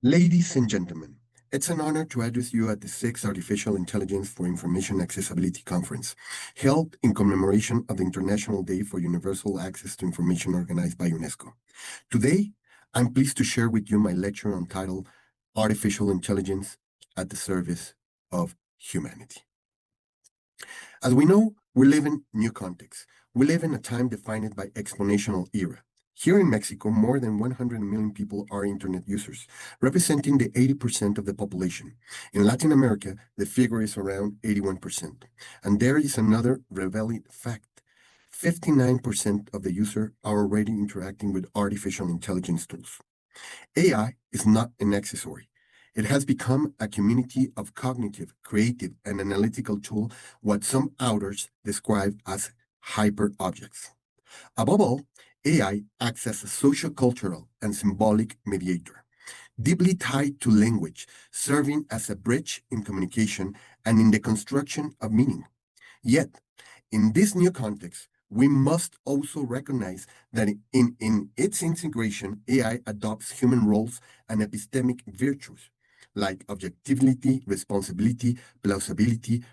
Ladies and gentlemen, it's an honor to address you at the 6th Artificial Intelligence for Information Accessibility Conference, held in commemoration of the International Day for Universal Access to Information organized by UNESCO. Today, I'm pleased to share with you my lecture on title Artificial Intelligence at the Service of Humanity. As we know, we live in new contexts. We live in a time defined by exponential era. Here in Mexico, more than 100 million people are internet users, representing the 80% of the population. In Latin America, the figure is around 81%. And there is another revealing fact. 59% of the users are already interacting with artificial intelligence tools. AI is not an accessory. It has become a community of cognitive, creative, and analytical tools, what some authors describe as hyper objects. Above all, AI acts as a social, cultural, and symbolic mediator, deeply tied to language, serving as a bridge in communication and in the construction of meaning. Yet, in this new context, we must also recognize that in its integration, AI adopts human roles and epistemic virtues like objectivity, responsibility, plausibility,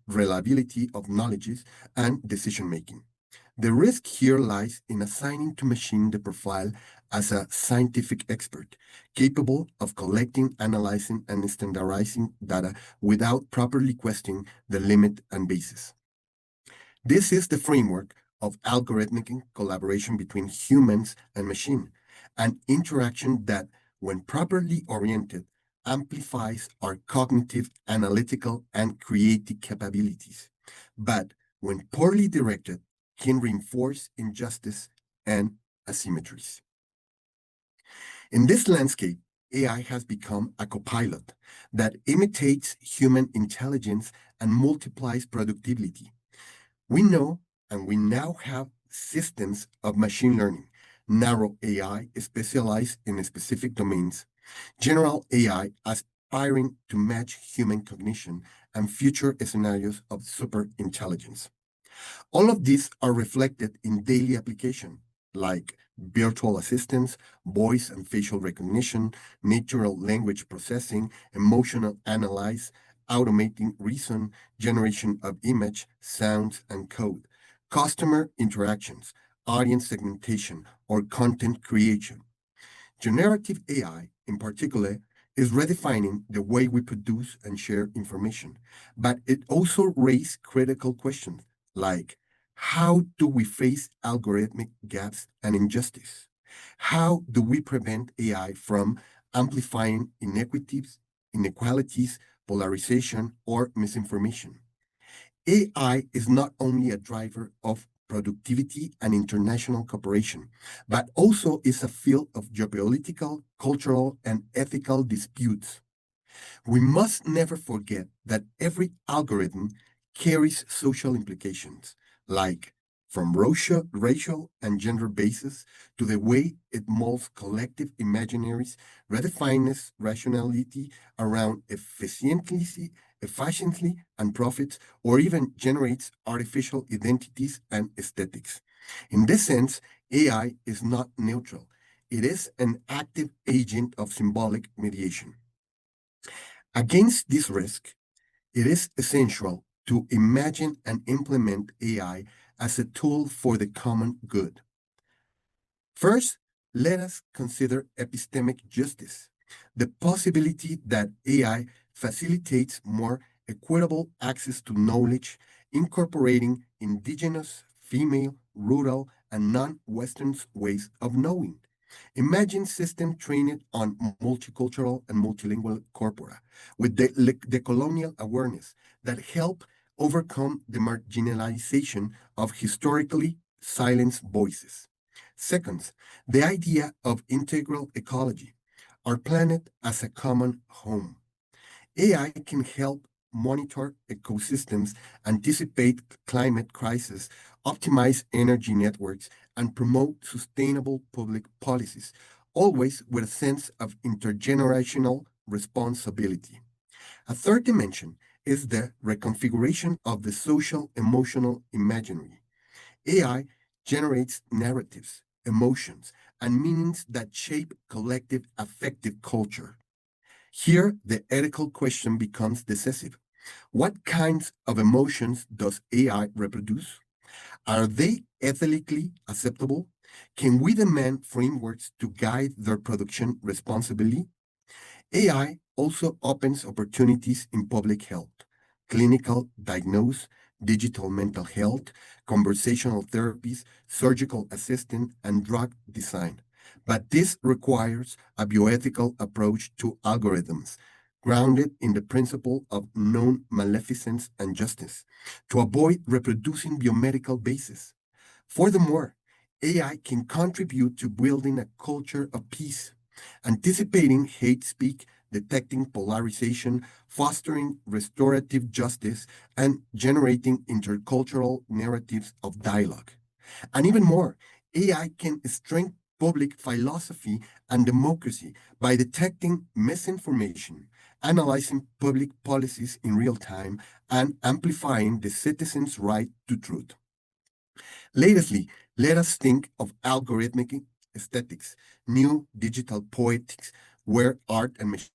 reliability of knowledge, and decision making. The risk here lies in assigning to machine the profile as a scientific expert, capable of collecting, analyzing, and standardizing data without properly questioning the limit and basis. This is the framework of algorithmic collaboration between humans and machine, an interaction that, when properly oriented, amplifies our cognitive, analytical, and creative capabilities, but when poorly directed, can reinforce injustice and asymmetries. In this landscape, AI has become a copilot that imitates human intelligence and multiplies productivity. We know and we now have systems of machine learning, narrow AI specialized in specific domains, general AI aspiring to match human cognition, and future scenarios of superintelligence. All of these are reflected in daily application, like virtual assistants, voice and facial recognition, natural language processing, emotional analysis, automating reason, generation of image, sounds, and code, customer interactions, audience segmentation, or content creation. Generative AI, in particular, is redefining the way we produce and share information, but it also raises critical questions like how do we face algorithmic gaps and injustice? How do we prevent AI from amplifying inequalities, polarization, or misinformation? AI is not only a driver of productivity and international cooperation, but also is a field of geopolitical, cultural, and ethical disputes. We must never forget that every algorithm carries social implications, like from racial and gender basis to the way it molds collective imaginaries, redefines rationality around efficiently and profits, or even generates artificial identities and aesthetics. In this sense, AI is not neutral. It is an active agent of symbolic mediation. Against this risk, it is essential to imagine and implement AI as a tool for the common good. First, let us consider epistemic justice, the possibility that AI facilitates more equitable access to knowledge, incorporating indigenous, female, rural, and non-Western ways of knowing. Imagine system trained on multicultural and multilingual corpora with the colonial awareness that help overcome the marginalization of historically silenced voices. Second, the idea of integral ecology, our planet as a common home. AI can help monitor ecosystems, anticipate climate crisis, optimize energy networks, and promote sustainable public policies, always with a sense of intergenerational responsibility. A third dimension is the reconfiguration of the social emotional imaginary. AI generates narratives, emotions, and meanings that shape collective affective culture. Here, the ethical question becomes decisive. What kinds of emotions does AI reproduce? Are they ethically acceptable? Can we demand frameworks to guide their production responsibly? AI also opens opportunities in public health, clinical diagnosis, digital mental health, conversational therapies, surgical assistance, and drug design. But this requires a bioethical approach to algorithms, grounded in the principle of non-maleficence and justice, to avoid reproducing biomedical bases. Furthermore, AI can contribute to building a culture of peace, anticipating hate speak, detecting polarization, fostering restorative justice, and generating intercultural narratives of dialogue. And even more, AI can strengthen public philosophy and democracy by detecting misinformation, analyzing public policies in real time, and amplifying the citizens' right to truth. Lately, let us think of algorithmic aesthetics, new digital poetics, where art and machine,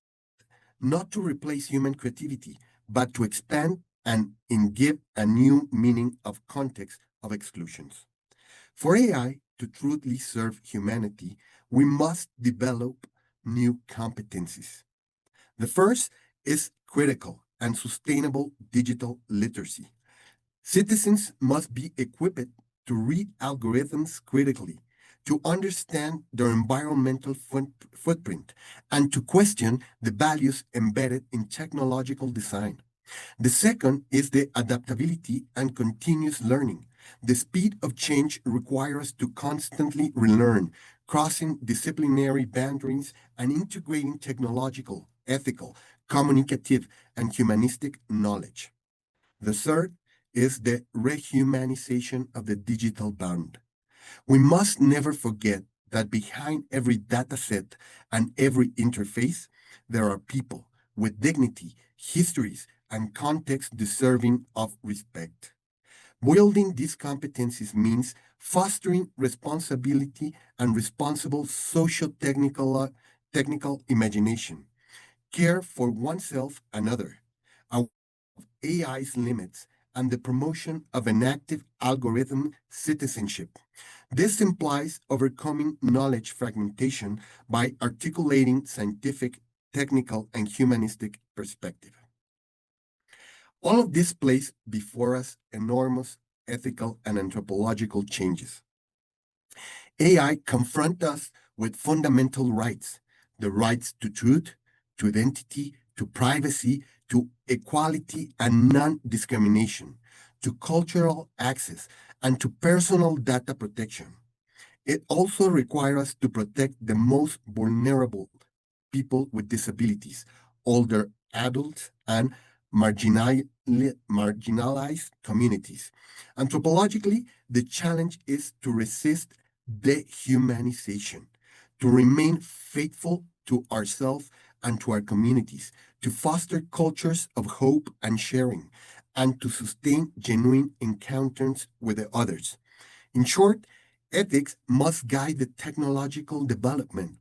not to replace human creativity, but to expand and give a new meaning of context of exclusions. For AI to truly serve humanity, we must develop new competencies. The first is critical and sustainable digital literacy. Citizens must be equipped to read algorithms critically, to understand their environmental footprint, and to question the values embedded in technological design. The second is the adaptability and continuous learning. The speed of change requires us to constantly relearn, crossing disciplinary boundaries and integrating technological, ethical, communicative, and humanistic knowledge. The third is the rehumanization of the digital bound. We must never forget that behind every dataset and every interface, there are people with dignity, histories, and context deserving of respect. Building these competencies means fostering responsibility and responsible technical imagination, care for oneself and other, AI's limits, and the promotion of an active algorithm citizenship. This implies overcoming knowledge fragmentation by articulating scientific, technical, and humanistic perspective. All of this places before us enormous ethical and anthropological changes. AI confronts us with fundamental rights, the rights to truth, to identity, to privacy, to equality and non-discrimination, to cultural access, and to personal data protection. It also requires us to protect the most vulnerable people with disabilities, older adults, and marginalized communities. Anthropologically, the challenge is to resist dehumanization, to remain faithful to ourselves and to our communities, to foster cultures of hope and sharing, and to sustain genuine encounters with the others. In short, ethics must guide the technological development.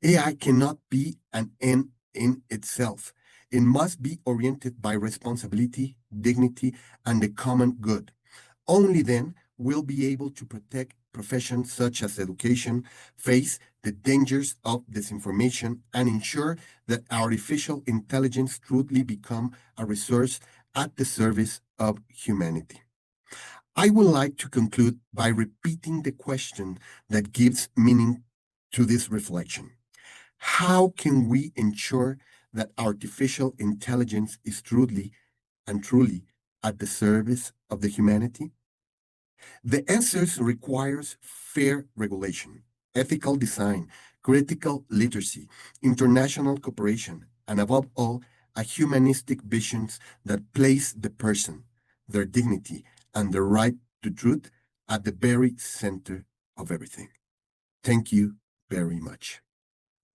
AI cannot be an end in itself. It must be oriented by responsibility, dignity, and the common good. Only then will be able to protect professions such as education, face the dangers of disinformation, and ensure that artificial intelligence truly become a resource at the service of humanity. I would like to conclude by repeating the question that gives meaning to this reflection. How can we ensure that artificial intelligence is truly at the service of the humanity? The answers requires fair regulation, ethical design, critical literacy, international cooperation, and above all, a humanistic vision that place the person, their dignity, and the right to truth at the very center of everything. Thank you very much.